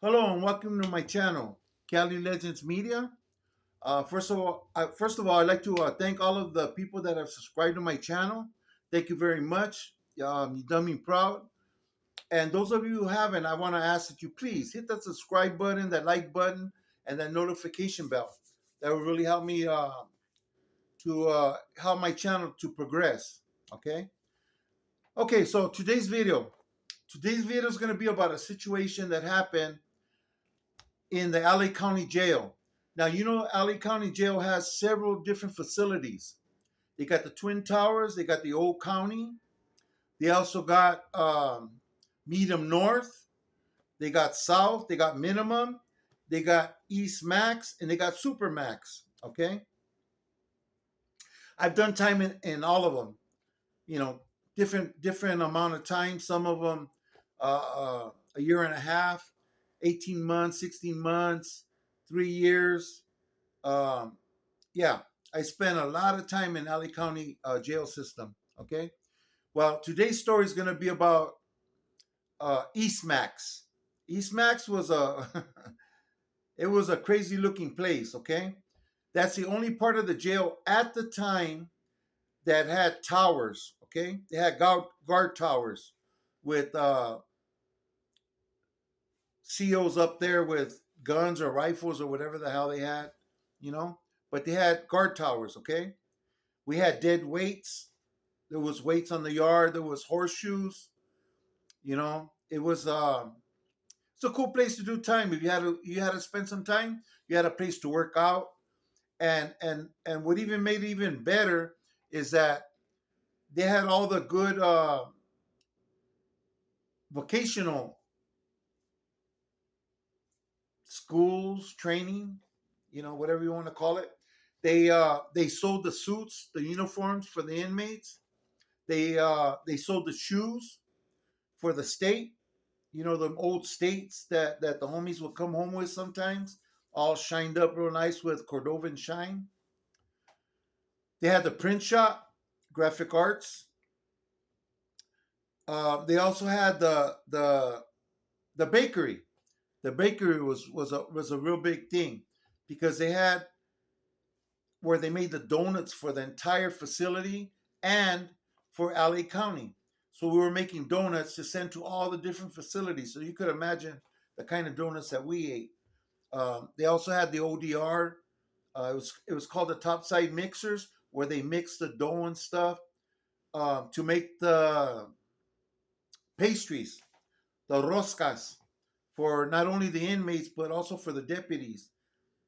Hello and welcome to my channel, Cali Legends Media. First of all, I'd like to thank all of the people that have subscribed to my channel. Thank you very much. You've done me proud. And those of you who haven't, I want to ask that you please hit that subscribe button, that like button, and that notification bell. That will really help me to help my channel to progress. Okay. Okay. So today's video is going to be about a situation that happened in the LA County Jail. Now, you know, LA County Jail has several different facilities. They got the Twin Towers, they got the Old County, they also got Medium North, they got South, they got Minimum, they got East Max, and they got Super Max. Okay. I've done time in all of them, you know, different amount of time. Some of them a year and a half, 18 months, 16 months, 3 years. Um, yeah, I spent a lot of time in LA County jail system. Okay. Well, today's story is going to be about East Max. East Max was a it was a crazy looking place. Okay, that's the only part of the jail at the time that had towers. Okay, they had guard towers with COs up there with guns or rifles or whatever the hell they had, you know. But they had guard towers. Okay, we had dead weights. There was weights on the yard. There was horseshoes. You know, it's a cool place to do time. If you had to spend some time, you had a place to work out. And what even made it even better is that they had all the good vocational schools, training, you know, whatever you want to call it. They sold the suits, the uniforms for the inmates. They sold the shoes for the state. You know, the old states that the homies would come home with sometimes, all shined up real nice with Cordovan shine. They had the print shop, graphic arts. They also had the bakery. The bakery was a real big thing because they had where they made the donuts for the entire facility and for LA County. So we were making donuts to send to all the different facilities. So you could imagine the kind of donuts that we ate. They also had the ODR. It was called the topside mixers, where they mix the dough and stuff to make the pastries, the roscas, for not only the inmates but also for the deputies.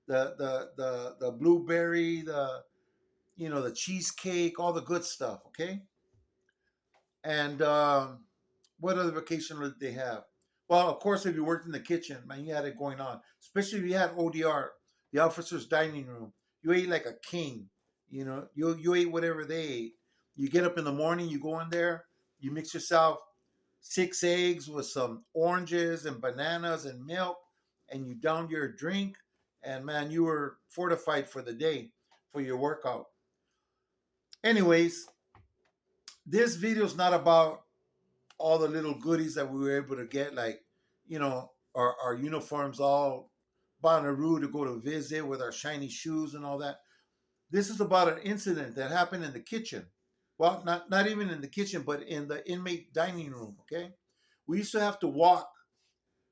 The blueberry, the cheesecake, all the good stuff. Okay, and what other vacation did they have? Well, of course, if you worked in the kitchen, man, you had it going on. Especially if you had ODR, the officers' dining room. You ate like a king. You know, you ate whatever they ate. You get up in the morning, you go in there, you mix yourself 6 eggs with some oranges and bananas and milk, and you down your drink, and man, you were fortified for the day for your workout. Anyways, this video is not about all the little goodies that we were able to get, like, our uniforms all Bonnaroo to go to visit with our shiny shoes and all that. This is about an incident that happened in the kitchen. Well, not even in the kitchen, but in the inmate dining room. Okay, we used to have to walk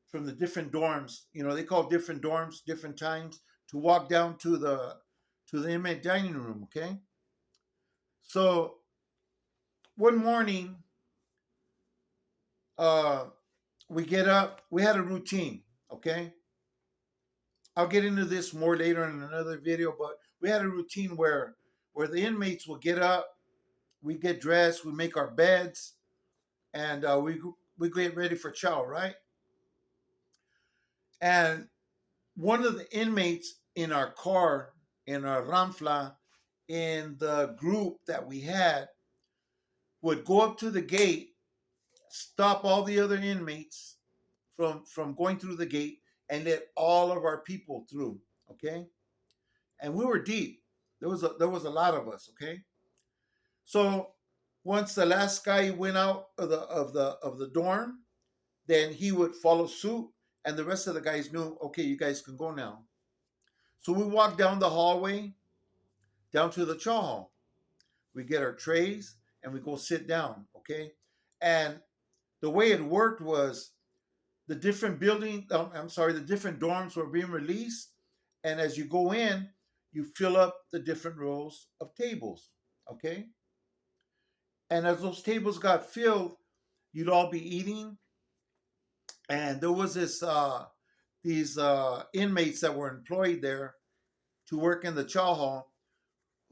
from the different dorms. You know, they call different dorms different times to walk down to the inmate dining room. Okay, so one morning, uh, we get up. We had a routine. Okay, I'll get into this more later in another video, but we had a routine where the inmates will get up, we get dressed, we make our beds, and we get ready for chow, right? And one of the inmates in our car, in our Ramfla, in the group that we had, would go up to the gate, stop all the other inmates from going through the gate, and let all of our people through. Okay, and we were deep. There was a lot of us. Okay, so once the last guy went out of the dorm, then he would follow suit, And the rest of the guys knew, okay, you guys can go now. So we walk down the hallway, down to the chow hall. We get our trays and we go sit down, okay? And the way it worked was the different the different dorms were being released. And as you go in, you fill up the different rows of tables, okay? And as those tables got filled, you'd all be eating. And there was these inmates that were employed there to work in the chow hall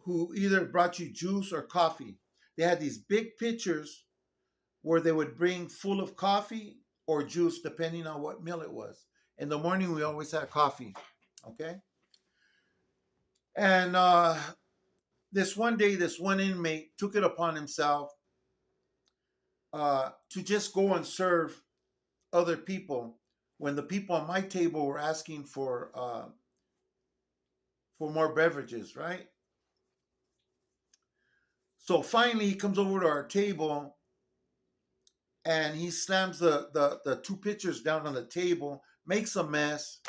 who either brought you juice or coffee. They had these big pitchers where they would bring full of coffee or juice depending on what meal it was. In the morning, we always had coffee, okay? And this one day, this one inmate took it upon himself to just go and serve other people when the people on my table were asking for more beverages, right? So finally, he comes over to our table and he slams the two pitchers down on the table, makes a mess,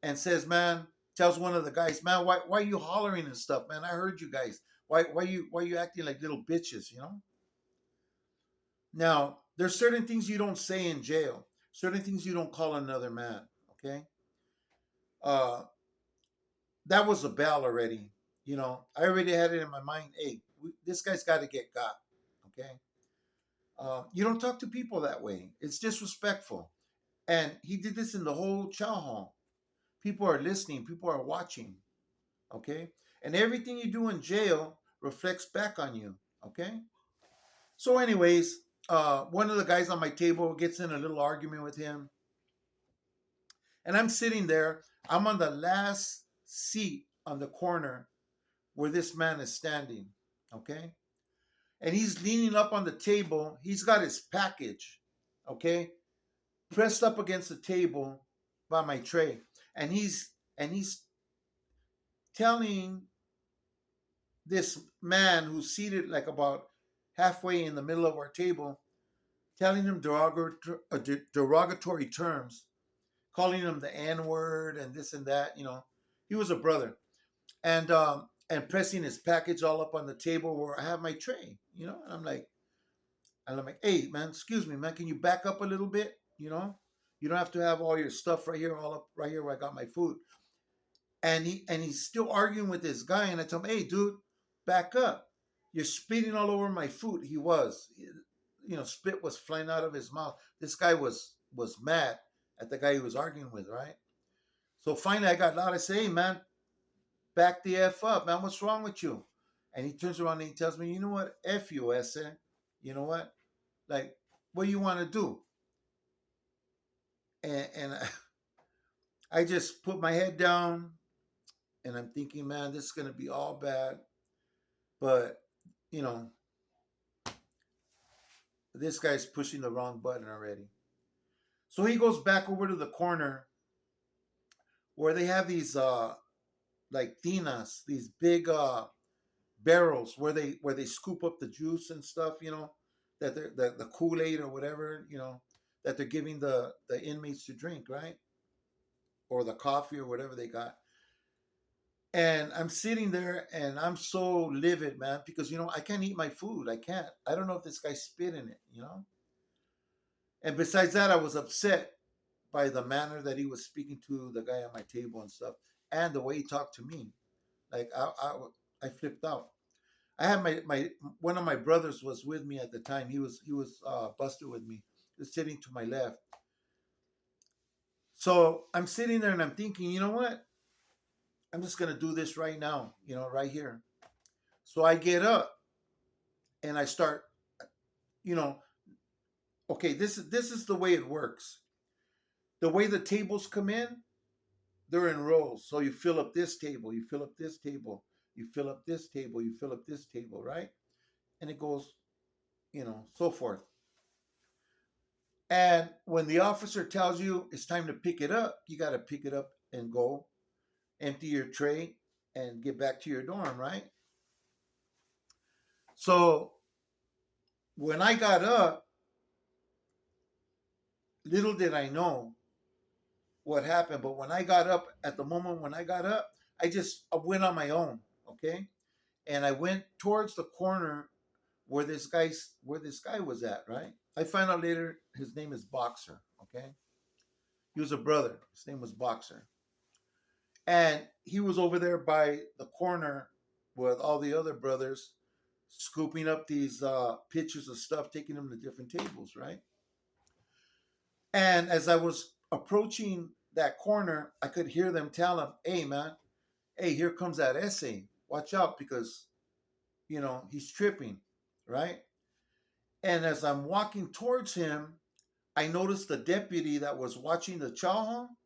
and says, "Man," tells one of the guys, "Man, why are you hollering and stuff, man? I heard you guys. Why you acting like little bitches, you know?" Now, there's certain things you don't say in jail, certain things you don't call another man. Okay, uh, that was a bell already. You know, I already had it in my mind. Hey, this guy's got to get got. Okay, you don't talk to people that way. It's disrespectful. And he did this in the whole chow hall. People are listening. People are watching. Okay, and everything you do in jail reflects back on you. Okay. So, anyways, one of the guys on my table gets in a little argument with him, and I'm sitting there. I'm on the last seat on the corner where this man is standing. Okay, and he's leaning up on the table. He's got his package, okay, pressed up against the table by my tray, and he's telling this man who's seated like about halfway in the middle of our table, telling him derogatory terms, calling him the N word and this and that. You know, he was a brother, and pressing his package all up on the table where I have my tray. You know, and I'm like, "Hey, man, excuse me, man, can you back up a little bit? You know, you don't have to have all your stuff right here, all up right here where I got my food." And he's still arguing with this guy, and I tell him, "Hey, dude, back up! You're spitting all over my food." He was, you know, spit was flying out of his mouth. This guy was mad at the guy he was arguing with, right? So finally, I got loud. I say, "Hey, man, back the f up, man. What's wrong with you?" And he turns around and he tells me, "You know what? F you, ese. You know what? Like, what do you want to do?" And I just put my head down, and I'm thinking, man, this is gonna be all bad. But you know, this guy's pushing the wrong button already. So he goes back over to the corner where they have these like tinas, these big barrels where they scoop up the juice and stuff, you know, that they're the Kool-Aid or whatever, you know, that they're giving the inmates to drink, right? Or the coffee or whatever they got. And I'm sitting there and I'm so livid, man, because you know, I can't eat my food. I can't. I don't know if this guy spit in it, you know? And besides that, I was upset by the manner that he was speaking to the guy at my table and stuff, and the way he talked to me. Like I flipped out. I had my one of my brothers was with me at the time. He was busted with me. He was sitting to my left. So I'm sitting there and I'm thinking, you know what? I'm just gonna do this right now. You know, right here. So I get up and I start. You know, okay, this is the way it works. The way the tables come in, they're in rows. So you fill up this table, you fill up this table, you fill up this table, you fill up this table, right? And it goes, you know, so forth. And when the officer tells you it's time to pick it up, you got to pick it up and go empty your tray and get back to your dorm, right? So when I got up, little did I know what happened. But when I got up, at the moment when I got up, I went on my own, okay, and I went towards the corner where this guy was at. Right. I found out later his name is Boxer. Okay, he was a brother. His name was Boxer, and he was over there by the corner with all the other brothers, scooping up these pitchers of stuff, taking them to different tables. Right. And as I was approaching that corner, I could hear them tell him, "Hey, man, hey, here comes that essay. Watch out because, he's tripping," right? And as I'm walking towards him, I noticed the deputy that was watching the chow hall.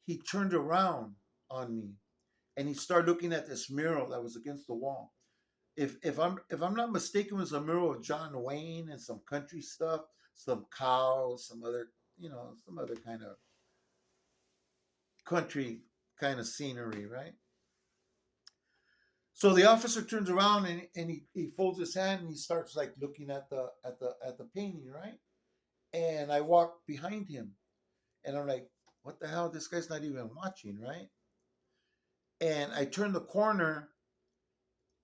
He turned around on me and he started looking at this mural that was against the wall. If I'm not mistaken, it was a mural of John Wayne and some country stuff, some cows, some other kind of country kind of scenery, right? So the officer turns around and he folds his hand and he starts like looking at the painting, right? And I walk behind him and I'm like, what the hell? This guy's not even watching, right? And I turn the corner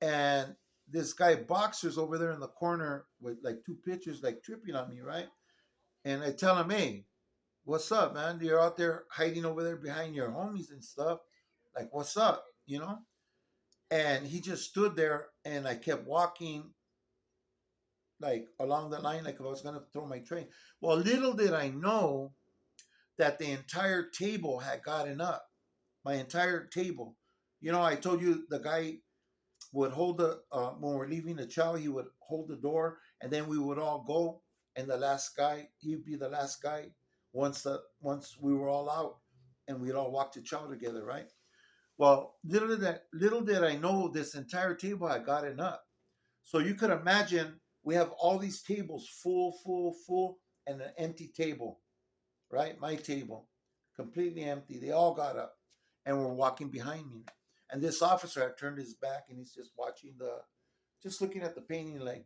and this guy Boxer's over there in the corner with like two pitchers like tripping on me, right? And I tell him, hey, what's up, man? You're out there hiding over there behind your homies and stuff. Like, what's up? And he just stood there and I kept walking like along the line like I was gonna throw my tray. Well, little did I know that the entire table had gotten up. My entire table. I told you the guy would hold when we're leaving the chow, he would hold the door and then we would all go and the last guy, he'd be the last guy once we were all out and we'd all walk to chow together, right? Well, little did I know this entire table had gotten up. So you could imagine we have all these tables full, full, full, and an empty table, right? My table, completely empty. They all got up and were walking behind me. And this officer had turned his back and he's just looking at the painting like,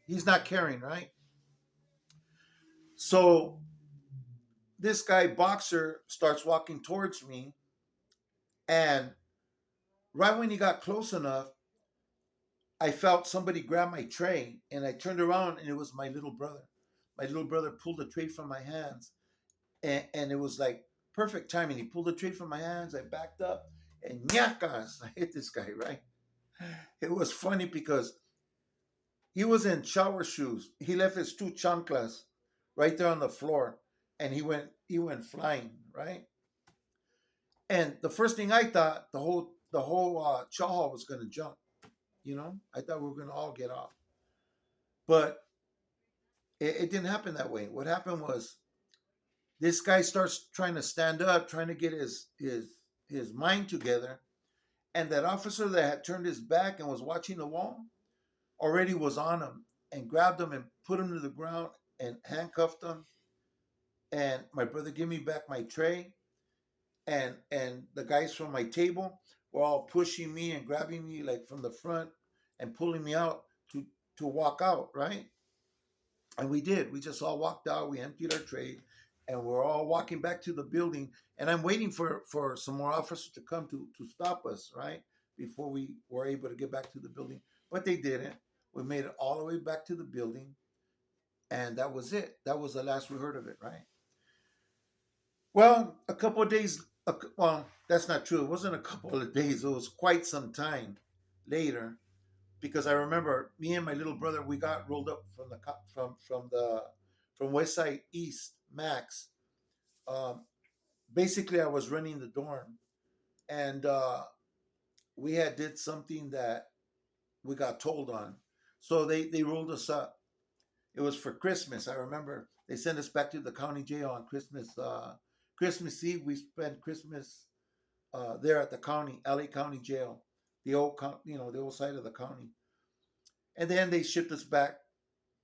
he's not caring, right? So this guy, Boxer, starts walking towards me. And right when he got close enough, I felt somebody grab my tray and I turned around and it was my little brother. My little brother pulled the tray from my hands and it was like perfect timing. He pulled the tray from my hands. I backed up and ñacas, I hit this guy, right? It was funny because he was in shower shoes. He left his two chanclas right there on the floor and he went flying, right? And the first thing I thought, the whole chow hall was going to jump. I thought we were going to all get off. But it didn't happen that way. What happened was this guy starts trying to stand up, trying to get his mind together, and that officer that had turned his back and was watching the wall already was on him and grabbed him and put him to the ground and handcuffed him. And my brother gave me back my tray, and the guys from my table were all pushing me and grabbing me like from the front and pulling me out to walk out, right? And we did. We just all walked out. We emptied our tray, and we're all walking back to the building. And I'm waiting for some more officers to come to stop us, right? Before we were able to get back to the building. But they didn't. We made it all the way back to the building, and that was it. That was the last we heard of it, right? Well, a couple of days. Well, that's not true. It wasn't a couple of days. It was quite some time later because I remember me and my little brother we got rolled up from West Side East Max. Um, Basically, I was running the dorm, and we had did something that we got told on, so they rolled us up. It was for Christmas. I remember they sent us back to the county jail on Christmas. Christmas Eve, we spent Christmas there at the LA County Jail, the old, the old side of the county. And then they shipped us back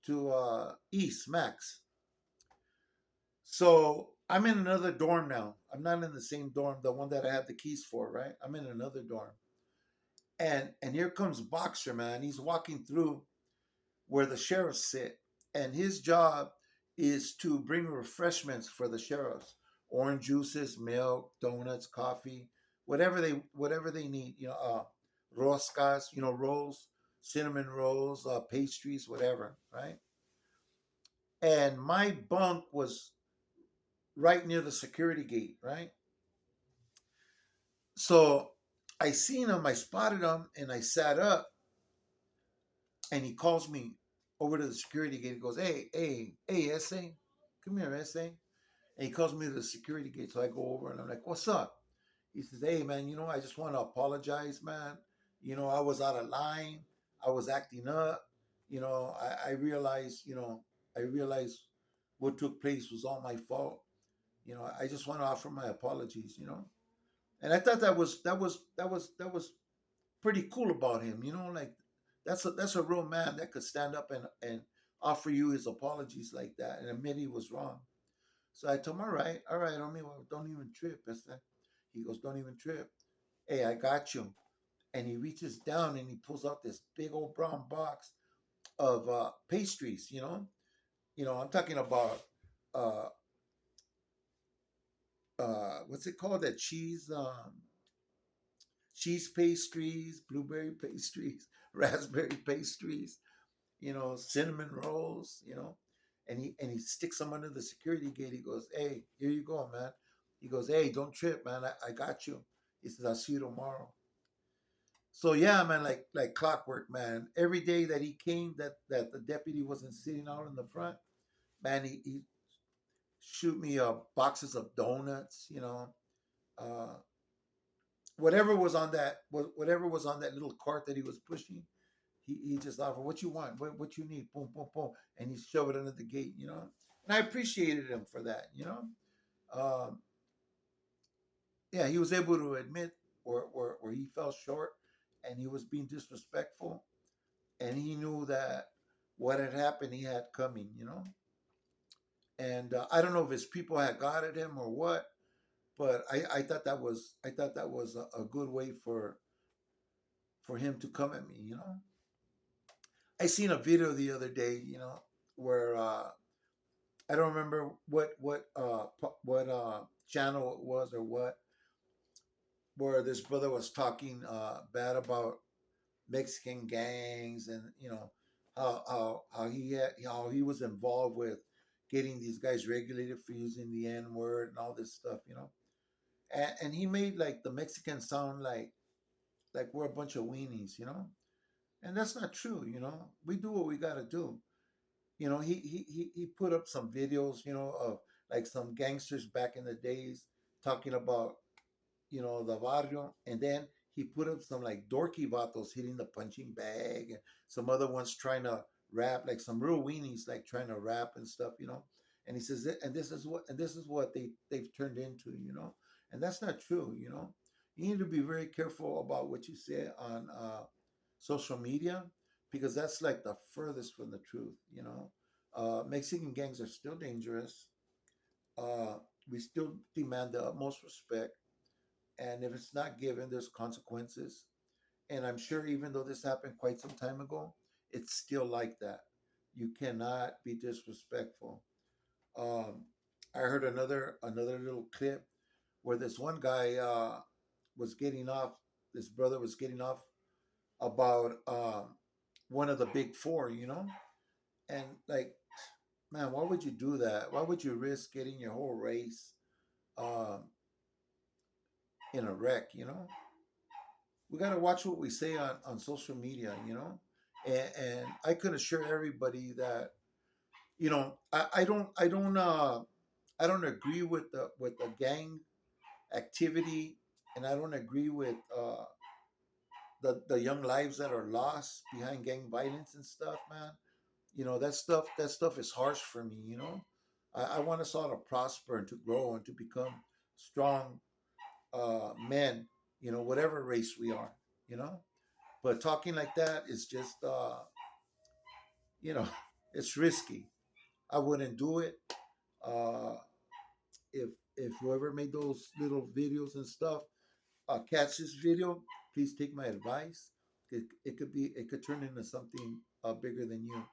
to East Max. So I'm in another dorm now. I'm not in the same dorm, the one that I had the keys for, right? I'm in another dorm. And here comes Boxer, man. He's walking through where the sheriffs sit. And his job is to bring refreshments for the sheriffs. orange juices, milk, donuts, coffee, whatever they need. Roscas, rolls, cinnamon rolls, pastries, whatever, right? And my bunk was right near the security gate, right? So I seen him, I spotted him, and I sat up, and he calls me over to the security gate. He goes, hey, SA, come here, SA. And he calls me to the security gate. So I go over and I'm like, what's up? He says, hey, man, I just want to apologize, man. I was out of line. I was acting up. I realized, I realized what took place was all my fault. I just want to offer my apologies. And I thought that was pretty cool about him. Like that's a real man that could stand up and offer you his apologies like that and admit he was wrong. So I told him, all right, I mean, well, don't even trip. He goes, don't even trip. Hey, I got you. And he reaches down and he pulls out this big old brown box of pastries. I'm talking about uh, what's it called? That cheese pastries, blueberry pastries, raspberry pastries, cinnamon rolls, and he sticks them under the security gate. He goes, "Hey, here you go, man." He goes, "Hey, don't trip, man. I got you." He says, "I'll see you tomorrow." So yeah, man, like clockwork, man. Every day that he came, that the deputy wasn't sitting out in the front, man, he shoot me boxes of donuts, uh, whatever was on that little cart that he was pushing. He just offered, what you want, what you need, boom, boom, boom, and he shoved it under the gate. And I appreciated him for that. Um, yeah, he was able to admit where he fell short, and he was being disrespectful, and he knew that what had happened he had coming. And I don't know if his people had got at him or what, but I thought that was a good way for him to come at me. I seen a video the other day, where I don't remember what channel it was or what, where this brother was talking bad about Mexican gangs, and how he was involved with getting these guys regulated for using the N word and all this stuff. And he made like the Mexicans sound like we're a bunch of weenies. And that's not true. We do what we got to do. He put up some videos, of like some gangsters back in the days talking about, the barrio, and then he put up some like dorky vatos hitting the punching bag, and some other ones trying to rap, like some real weenies, like trying to rap and stuff. And he says, and this is what they've turned into. And that's not true. You need to be very careful about what you say on social media, because that's like the furthest from the truth. Mexican gangs are still dangerous. Uh, we still demand the utmost respect, and if it's not given, there's consequences. And I'm sure, even though this happened quite some time ago, it's still like that. You cannot be disrespectful. Um, I heard another little clip where this one guy was getting off. This brother was getting off about one of the big four. And like, man, why would you do that? Why would you risk getting your whole race um, in a wreck? We got to watch what we say on social media. And I can assure everybody that, I don't agree with the gang activity, and I don't agree with the young lives that are lost behind gang violence and stuff, man. That stuff is harsh for me. I want us all to prosper and to grow and to become strong men, whatever race we are. But talking like that is just, you know, it's risky. I wouldn't do it. Uh, if whoever made those little videos and stuff catch this video, please take my advice. It could turn into something bigger than you.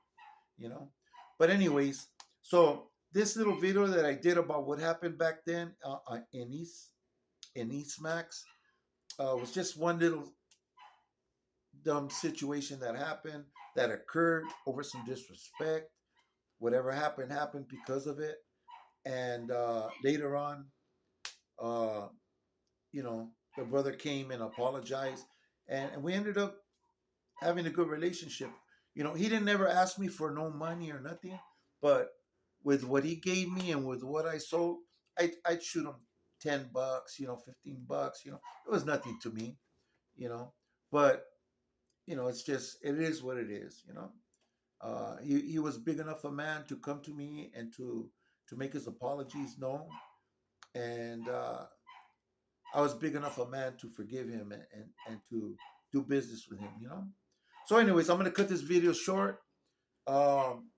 you know. But anyways, so this little video that I did about what happened back then in East Max was just one little dumb situation that happened, that occurred over some disrespect. Whatever happened happened because of it. And later on, uh, you know, the brother came and apologized, and we ended up having a good relationship. You know, he didn't ever ask me for no money or nothing, but with what he gave me and with what I sold, I'd shoot him $10, you know, $15, you know, it was nothing to me, you know, but you know, it's just, it is what it is, you know. He was big enough a man to come to me and to make his apologies known, and I was big enough a man to forgive him and to do business with him, you know. So, anyways, I'm gonna cut this video short. Um,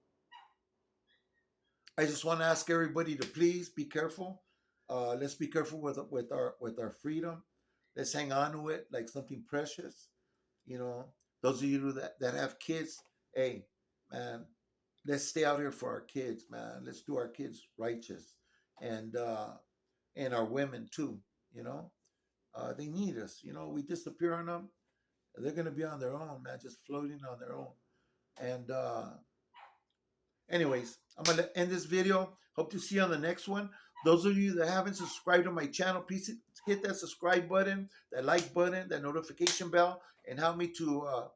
I just want to ask everybody to please be careful. Let's be careful with our freedom. Let's hang on to it like something precious. You know, those of you that have kids, hey, man, let's stay out here for our kids, man. Let's do our kids righteous, and uh, and our women too. You know, they need us. You know, we disappear on them, they're gonna be on their own, man, just floating on their own. And anyways, I'm gonna end this video. Hope to see you on the next one. Those of you that haven't subscribed to my channel, please hit that subscribe button, that like button, that notification bell, and help me to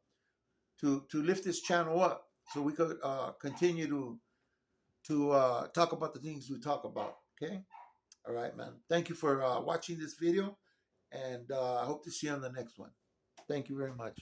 lift this channel up so we could continue to talk about the things we talk about. Okay, all right, man. Thank you for watching this video, and I hope to see you on the next one. Thank you very much.